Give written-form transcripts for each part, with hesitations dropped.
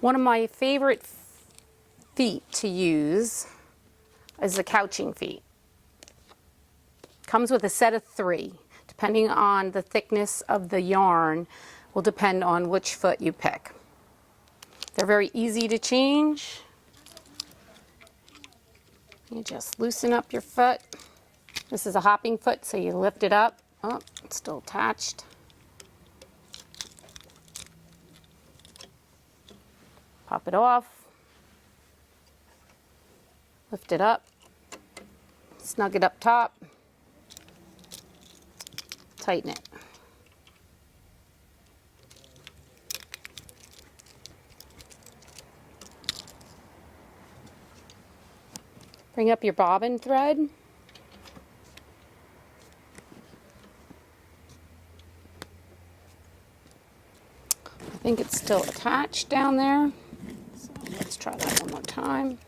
One of my favorite feet to use is the couching feet. Comes with a set of 3. Depending on the thickness of the yarn will depend on which foot you pick. They're very easy to change. You just loosen up your foot. This is a hopping foot, so you lift it up. Oh, it's still attached. Pop it off. Lift it up. Snug it up top. Tighten it. Bring up your bobbin thread. I think it's still attached down there. So let's try that one more time.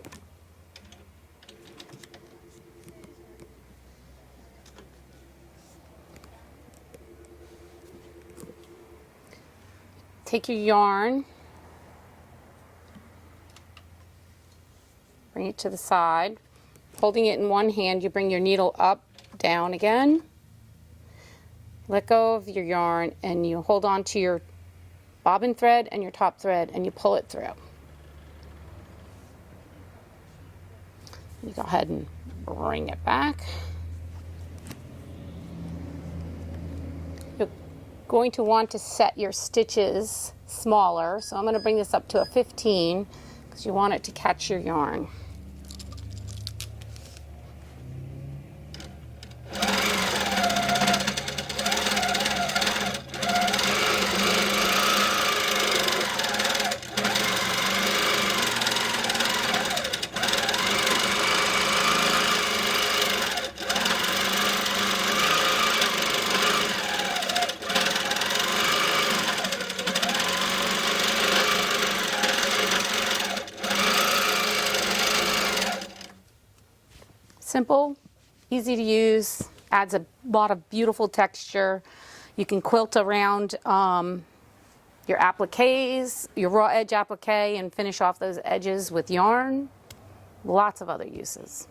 Take your yarn, bring it to the side. Holding it in one hand, you bring your needle up, down again. Let go of your yarn and you hold on to your bobbin thread and your top thread and you pull it through. You go ahead and bring it back. You're going to want to set your stitches smaller, so I'm going to bring this up to a 15 because you want it to catch your yarn. Simple, easy to use, adds a lot of beautiful texture. You can quilt around your appliques, your raw edge applique, and finish off those edges with yarn. Lots of other uses.